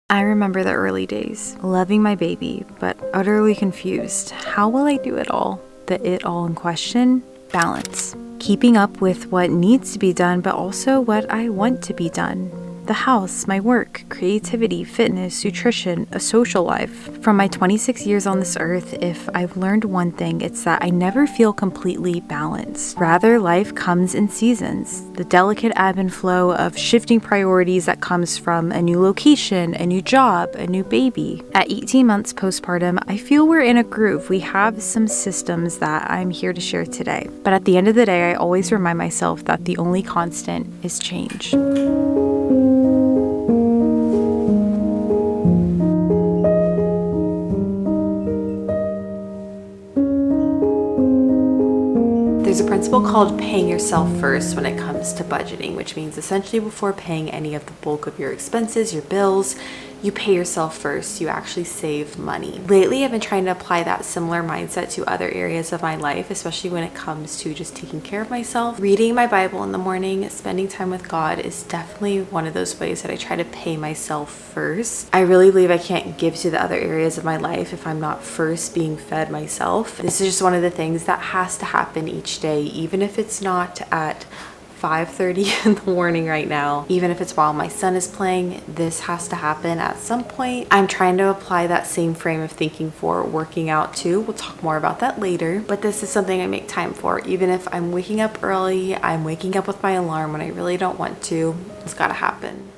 I remember the early days, loving my baby, but utterly confused. How will I do it all? The it all in question? Balance. Keeping up with what needs to be done, but also what I want to be done. The house, my work, creativity, fitness, nutrition, a social life. From my 26 years on this earth, if I've learned one thing, it's that I never feel completely balanced. Rather, life comes in seasons. The delicate ebb and flow of shifting priorities that comes from a new location, a new job, a new baby. At 18 months postpartum, I feel we're in a groove. We have some systems that I'm here to share today. But at the end of the day, I always remind myself that the only constant is change. There's a principle called paying yourself first when it comes to budgeting, which means essentially before paying any of the bulk of your expenses, your bills, you pay yourself first. You actually save money. Lately, I've been trying to apply that similar mindset to other areas of my life, especially when it comes to just taking care of myself. Reading my Bible in the morning, spending time with God is definitely one of those ways that I try to pay myself first. I really believe I can't give to the other areas of my life if I'm not first being fed myself. This is just one of the things that has to happen each day, even if it's not at 5:30 in the morning right now. Even if it's while my son is playing, this has to happen at some point. I'm trying to apply that same frame of thinking for working out too. We'll talk more about that later, but this is something I make time for. Even if I'm waking up early, I'm waking up with my alarm when I really don't want to. It's gotta happen.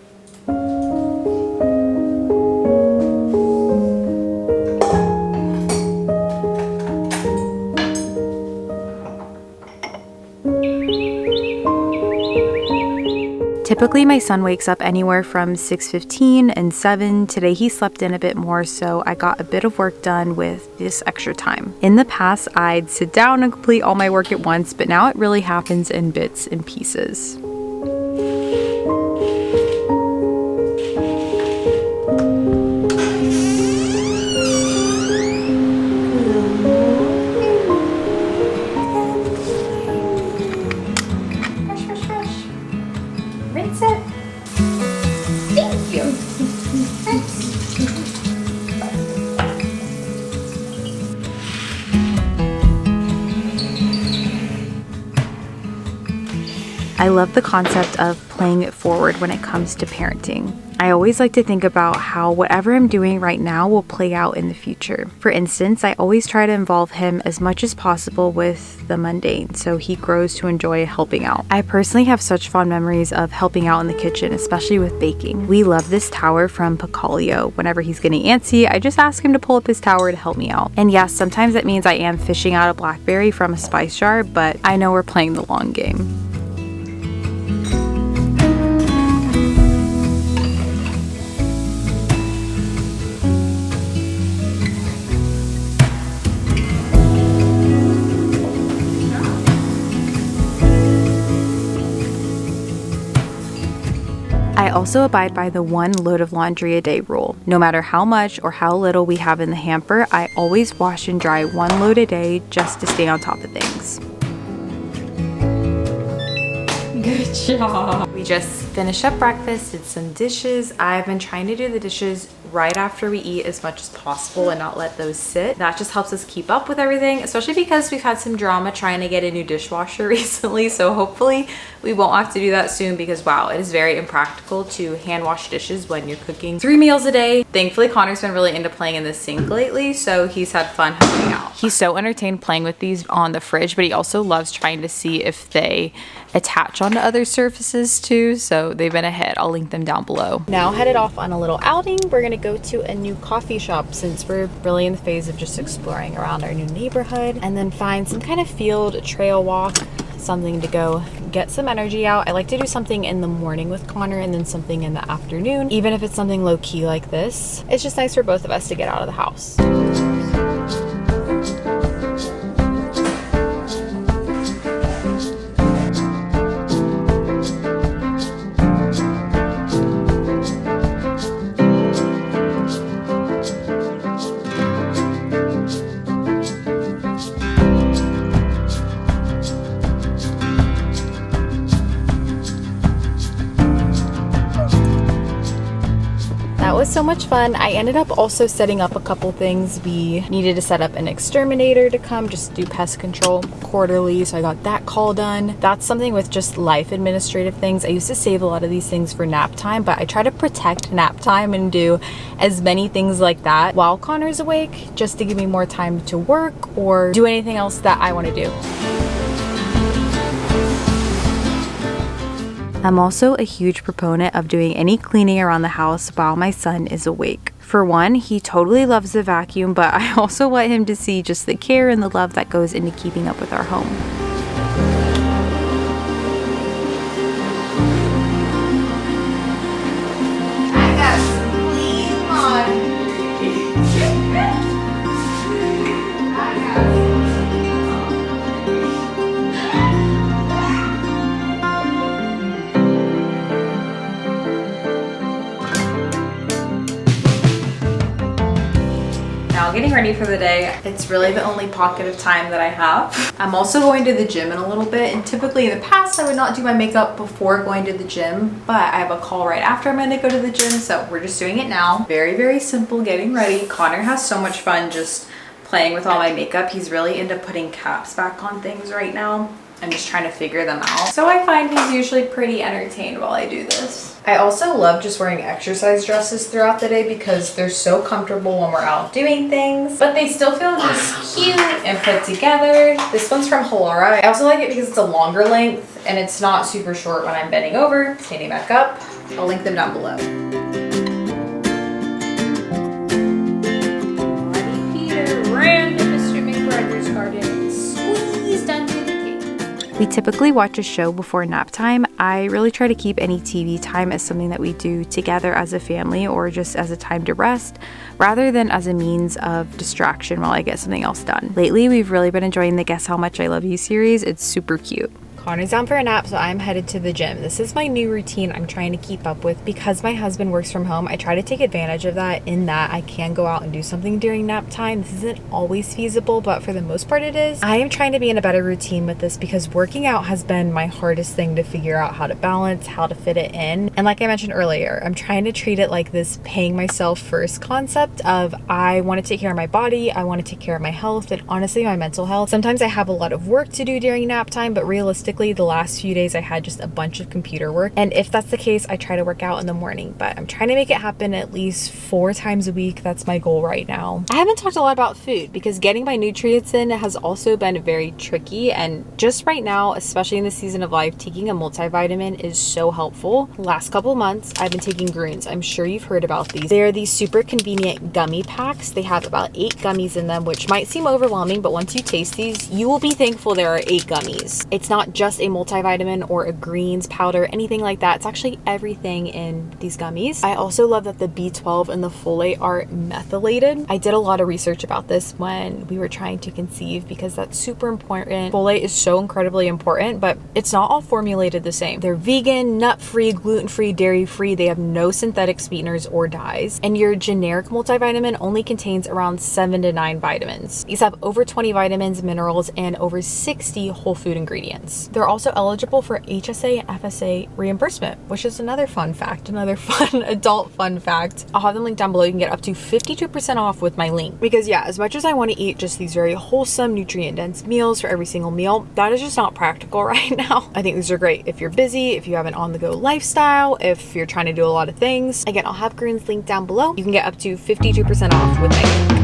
Typically, my son wakes up anywhere from 6:15 and 7. Today, he slept in a bit more, so I got a bit of work done with this extra time. In the past, I'd sit down and complete all my work at once, but now it really happens in bits and pieces. Rinse it. Thank you. I love the concept of playing it forward when it comes to parenting. I always like to think about how whatever I'm doing right now will play out in the future. For instance, I always try to involve him as much as possible with the mundane so he grows to enjoy helping out. I personally have such fond memories of helping out in the kitchen, especially with baking. We love this tower from Picalio. Whenever he's getting antsy, I just ask him to pull up his tower to help me out. And yes, sometimes that means I am fishing out a blackberry from a spice jar, but I know we're playing the long game. I also abide by the one load of laundry a day rule. No matter how much or how little we have in the hamper, I always wash and dry one load a day just to stay on top of things. Good job. We just finished up breakfast, did some dishes. I've been trying to do the dishes right after we eat as much as possible and not let those sit. That just helps us keep up with everything, especially because we've had some drama trying to get a new dishwasher recently. So hopefully we won't have to do that soon because wow, it is very impractical to hand wash dishes when you're cooking 3 meals a day. Thankfully, Connor's been really into playing in the sink lately, so he's had fun helping out. He's so entertained playing with these on the fridge, but he also loves trying to see if they attach onto other surfaces too, so they've been a hit. I'll link them down below. Now headed off on a little outing. We're gonna go to a new coffee shop since we're really in the phase of just exploring around our new neighborhood, and then find some kind of field trail walk, something to go get some energy out. I like to do something in the morning with Connor and then something in the afternoon, even if it's something low-key like this. It's just nice for both of us to get out of the house. That was so much fun. I ended up also setting up a couple things. We needed to set up an exterminator to come just do pest control quarterly, so I got that call done. That's something with just life administrative things. I used to save a lot of these things for nap time, but I try to protect nap time and do as many things like that while Connor's awake, just to give me more time to work or do anything else that I want to do. I'm also a huge proponent of doing any cleaning around the house while my son is awake. For one, he totally loves the vacuum, but I also want him to see just the care and the love that goes into keeping up with our home. Getting ready for the day. It's really the only pocket of time that I have. I'm also going to the gym in a little bit, and typically in the past I would not do my makeup before going to the gym, but I have a call right after I'm going to go to the gym, so we're just doing it now. Very, very simple getting ready. Connor has so much fun just playing with all my makeup. He's really into putting caps back on things right now. I'm just trying to figure them out. So I find he's usually pretty entertained while I do this. I also love just wearing exercise dresses throughout the day because they're so comfortable when we're out doing things, but they still feel just cute and put together. This one's from Halara. I also like it because it's a longer length and it's not super short when I'm bending over, standing back up. I'll link them down below. Peter ran to Mr. McGregor's garden and squeezed under the gate. We typically watch a show before nap time. I really try to keep any TV time as something that we do together as a family or just as a time to rest, rather than as a means of distraction while I get something else done. Lately, we've really been enjoying the Guess How Much I Love You series. It's super cute. Connor's down for a nap, so I'm headed to the gym. This is my new routine I'm trying to keep up with. Because my husband works from home, I try to take advantage of that in that I can go out and do something during nap time. This isn't always feasible, but for the most part it is. I am trying to be in a better routine with this because working out has been my hardest thing to figure out how to balance, how to fit it in. And like I mentioned earlier, I'm trying to treat it like this paying myself first concept of I want to take care of my body, I want to take care of my health, and honestly my mental health. Sometimes I have a lot of work to do during nap time, but realistically the last few days I had just a bunch of computer work, and if that's the case I try to work out in the morning, but I'm trying to make it happen at least 4 times a week. That's my goal right now. I haven't talked a lot about food because getting my nutrients in has also been very tricky, and just right now, especially in this season of life, taking a multivitamin is so helpful. Last couple months I've been taking Greens. I'm sure you've heard about these. They are these super convenient gummy packs. They have about 8 gummies in them, which might seem overwhelming, but once you taste these you will be thankful there are 8 gummies. It's not just a multivitamin or a greens powder, anything like that. It's actually everything in these gummies. I also love that the B12 and the folate are methylated. I did a lot of research about this when we were trying to conceive because that's super important. Folate is so incredibly important, but it's not all formulated the same. They're vegan, nut-free, gluten-free, dairy-free. They have no synthetic sweeteners or dyes. And your generic multivitamin only contains around 7 to 9 vitamins. These have over 20 vitamins, minerals, and over 60 whole food ingredients. They're also eligible for HSA and FSA reimbursement, which is another fun fact, another fun adult fun fact. I'll have them linked down below. You can get up to 52% off with my link. Because yeah, as much as I want to eat just these very wholesome, nutrient-dense meals for every single meal, that is just not practical right now. I think these are great if you're busy, if you have an on-the-go lifestyle, if you're trying to do a lot of things. Again, I'll have Greens linked down below. You can get up to 52% off with my link.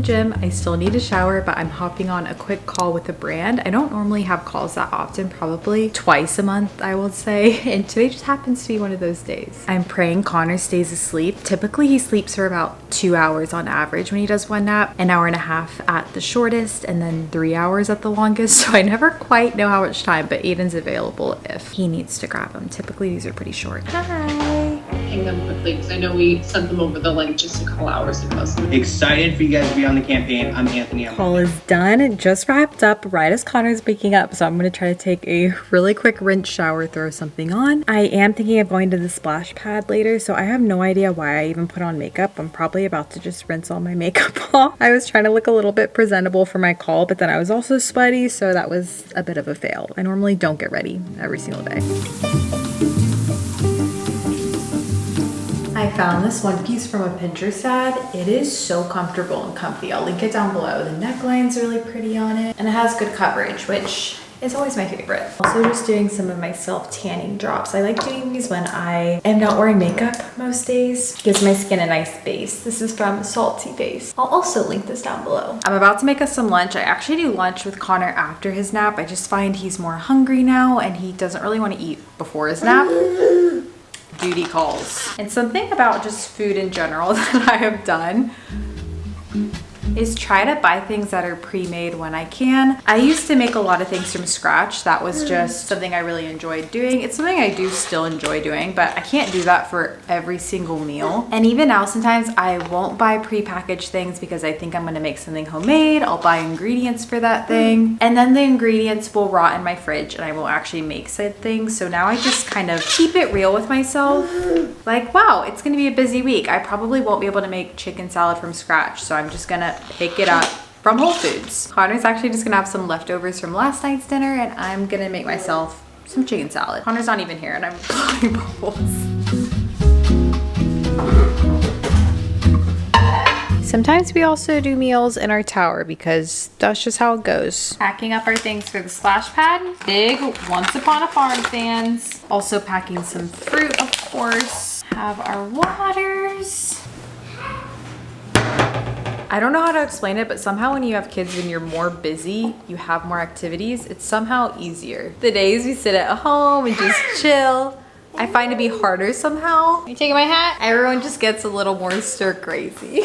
Gym. I still need a shower, but I'm hopping on a quick call with a brand. I don't normally have calls that often, probably twice a month I would say, and today just happens to be one of those days. I'm praying Connor stays asleep. Typically he sleeps for about 2 hours on average when he does one nap, an hour and a half at the shortest, and then 3 hours at the longest, so I never quite know how much time, but Aidan's available if he needs to grab him. Typically these are pretty short. Hi! ping them quickly because I know we sent them over the link just a couple hours ago. So. Excited for you guys to be on the campaign. I'm Anthony. Call is done. It just wrapped up right as Connor's waking up, so I'm gonna try to take a really quick rinse shower, throw something on. I am thinking of going to the splash pad later, so I have no idea why I even put on makeup. I'm probably about to just rinse all my makeup off. I was trying to look a little bit presentable for my call, but then I was also sweaty, so that was a bit of a fail. I normally don't get ready every single day. I found this one piece from a Pinterest ad. It is so comfortable and comfy. I'll link it down below. The neckline's really pretty on it, and it has good coverage, which is always my favorite. Also just doing some of my self-tanning drops. I like doing these when I am not wearing makeup most days. Gives my skin a nice base. This is from Salty Base. I'll also link this down below. I'm about to make us some lunch. I actually do lunch with Connor after his nap. I just find he's more hungry now and he doesn't really want to eat before his nap. Duty calls. And something about just food in general that I have done is try to buy things that are pre-made when I can. I used to make a lot of things from scratch. That was just something I really enjoyed doing. It's something I do still enjoy doing, but I can't do that for every single meal. And even now, sometimes I won't buy pre-packaged things because I think I'm gonna make something homemade. I'll buy ingredients for that thing. And then the ingredients will rot in my fridge and I won't actually make said things. So now I just kind of keep it real with myself. Like, wow, it's gonna be a busy week. I probably won't be able to make chicken salad from scratch. So I'm just gonna pick it up from Whole Foods. Connor's actually just gonna have some leftovers from last night's dinner and I'm gonna make myself some chicken salad. Connor's not even here and I'm blowing bubbles. Sometimes we also do meals in our tower because that's just how it goes. Packing up our things for the splash pad. Big Once Upon a Farm fans. Also packing some fruit, of course. Have our waters. I don't know how to explain it, but somehow when you have kids and you're more busy, you have more activities, it's somehow easier. The days we sit at home and just chill, I find to be harder somehow. Are you taking my hat? Everyone just gets a little more stir crazy.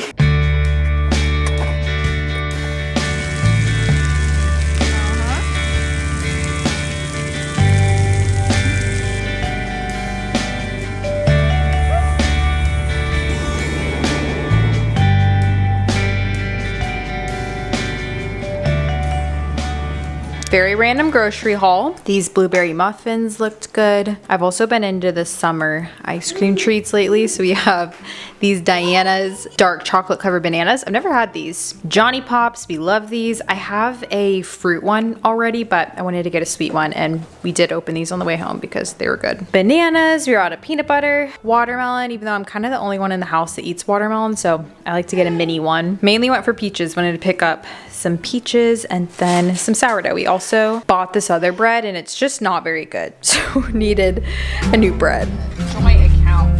Very random grocery haul. These blueberry muffins looked good. I've also been into the summer ice cream treats lately. So we have these Diana's dark chocolate covered bananas. I've never had these. Johnny Pops, we love these. I have a fruit one already, but I wanted to get a sweet one and we did open these on the way home because they were good. Bananas, we were out of peanut butter. Watermelon, even though I'm kind of the only one in the house that eats watermelon, so I like to get a mini one. Mainly went for peaches, wanted to pick up some peaches and then some sourdough. We also bought this other bread and it's just not very good. So needed a new bread. Show my account.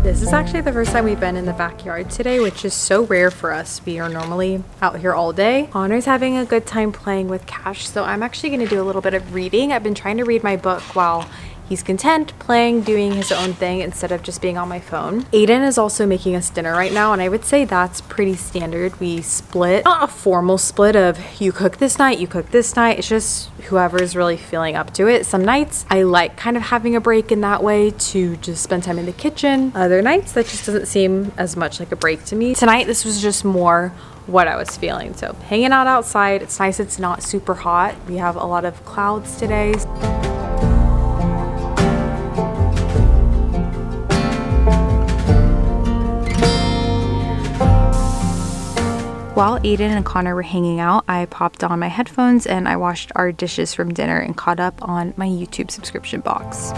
This is actually the first time we've been in the backyard today, which is so rare for us. We are normally out here all day. Connor's having a good time playing with Cash, so I'm actually going to do a little bit of reading. I've been trying to read my book while he's content playing, doing his own thing instead of just being on my phone. Aidan is also making us dinner right now, and I would say that's pretty standard. We split, not a formal split of you cook this night, you cook this night. It's just whoever's really feeling up to it. Some nights I like kind of having a break in that way to just spend time in the kitchen. Other nights that just doesn't seem as much like a break to me. Tonight this was just more what I was feeling. So hanging out outside, it's nice it's not super hot. We have a lot of clouds today. While Aidan and Connor were hanging out, I popped on my headphones and I washed our dishes from dinner and caught up on my YouTube subscription box.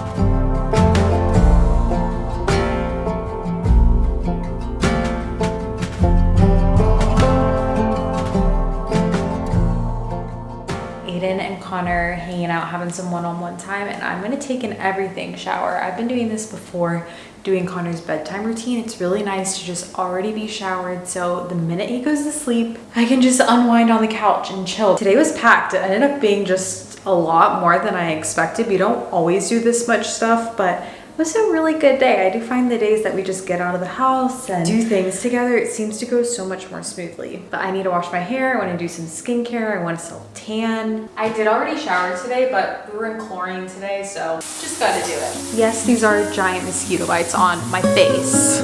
Aidan and Connor hanging out, having some one-on-one time, and I'm gonna take an everything shower. I've been doing this before, doing Connor's bedtime routine. It's really nice to just already be showered, so the minute he goes to sleep, I can just unwind on the couch and chill. Today was packed. It ended up being just a lot more than I expected. We don't always do this much stuff, but it was a really good day. I do find the days that we just get out of the house and do things together, it seems to go so much more smoothly. But I need to wash my hair, I wanna do some skincare, I wanna self-tan. I did already shower today, but we were in chlorine today, so just gotta do it. Yes, these are giant mosquito bites on my face.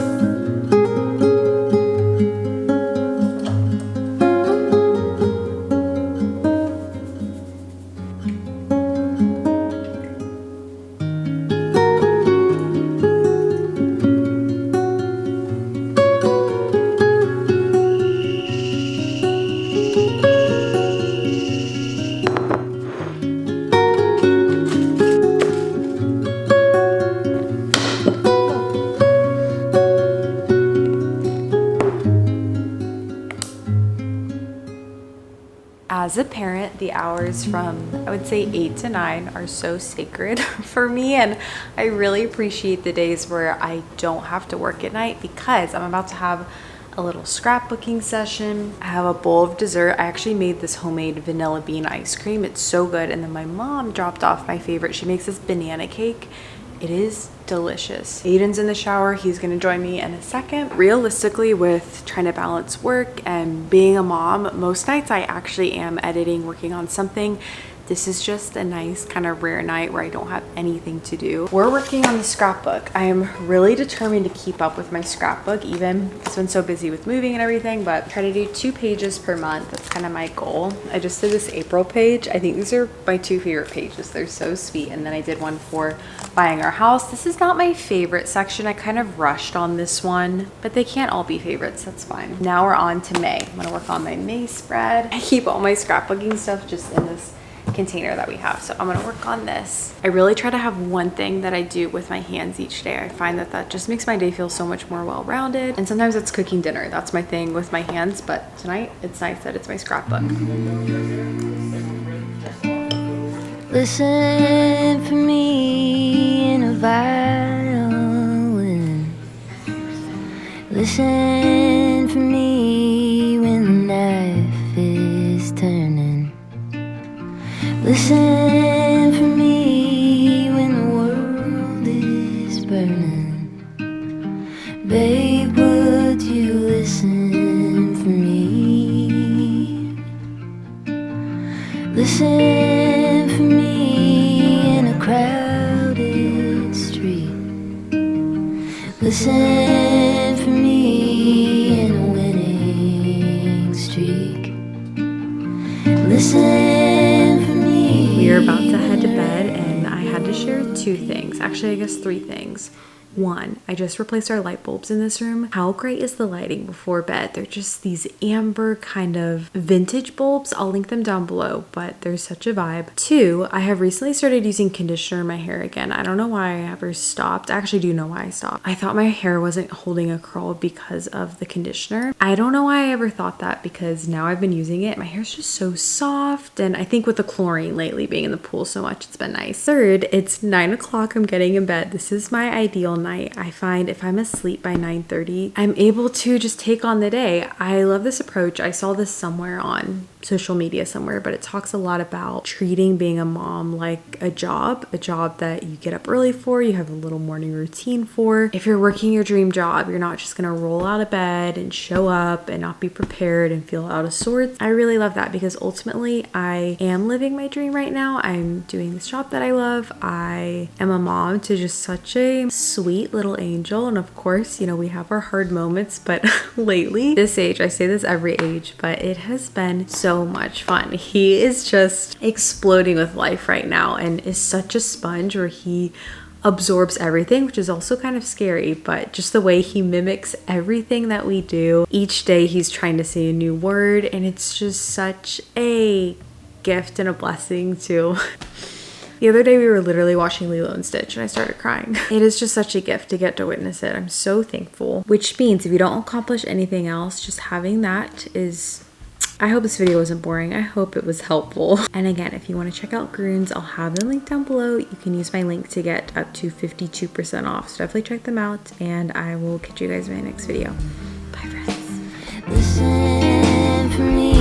As a parent, the hours from, I would say 8 to 9 are so sacred for me, and I really appreciate the days where I don't have to work at night because I'm about to have a little scrapbooking session. I have a bowl of dessert. I actually made this homemade vanilla bean ice cream. It's so good. And then my mom dropped off my favorite. She makes this banana cake. It is delicious. Aidan's in the shower. He's gonna join me in a second. Realistically, with trying to balance work and being a mom, most nights I actually am editing, working on something. This is just a nice kind of rare night where I don't have anything to do. We're working on the scrapbook. I am really determined to keep up with my scrapbook, even it's been so busy with moving and everything, but try to do 2 pages per month. That's kind of my goal. I just did this April page. I think these are my 2 favorite pages. They're so sweet. And then I did one for buying our house. This is not my favorite section. I kind of rushed on this one, but they can't all be favorites. That's fine. Now we're on to May. I'm gonna work on my May spread. I keep all my scrapbooking stuff just in this container that we have, so I'm gonna work on this. I really try to have one thing that I do with my hands each day. I find that that just makes my day feel so much more well-rounded, and sometimes it's cooking dinner. That's my thing with my hands, but tonight it's nice that it's my scrapbook. Listen for me in a violin. Listen for me when the knife is turning. Listen for me when the world is burning. Babe, would you listen for me? Listen for me in a crowded street. Listen for me in a winning streak. Listen for me. We are about to head to bed, and I had to share 2 things. Actually, I guess 3 things. 1, I just replaced our light bulbs in this room. How great is the lighting before bed? They're just these amber kind of vintage bulbs. I'll link them down below, but they're such a vibe. 2, I have recently started using conditioner in my hair again. I don't know why I ever stopped. I actually do know why I stopped. I thought my hair wasn't holding a curl because of the conditioner. I don't know why I ever thought that, because now I've been using it. My hair's just so soft, and I think with the chlorine lately, being in the pool so much, it's been nice. 3rd, it's 9 o'clock. I'm getting in bed. This is my ideal night. I find if I'm asleep by 9:30, I'm able to just take on the day. I love this approach. I saw this somewhere on social media somewhere, but it talks a lot about treating being a mom like a job that you get up early for, you have a little morning routine for. If you're working your dream job, you're not just gonna roll out of bed and show up and not be prepared and feel out of sorts. I really love that, because ultimately I am living my dream right now. I'm doing this job that I love. I am a mom to just such a sweet little angel, and of course, you know, we have our hard moments, but lately, this age, I say this every age, but it has been so much fun. He is just exploding with life right now and is such a sponge where he absorbs everything, which is also kind of scary, but just the way he mimics everything that we do. Each day he's trying to say a new word, and it's just such a gift and a blessing to The other day we were literally watching Lilo and Stitch and I started crying. It is just such a gift to get to witness it. I'm so thankful. Which means if you don't accomplish anything else, just having that is I hope this video wasn't boring. I hope it was helpful. And again, if you want to check out Groons, I'll have the link down below. You can use my link to get up to 52% off. So definitely check them out, and I will catch you guys in my next video. Bye, friends. Listen for me.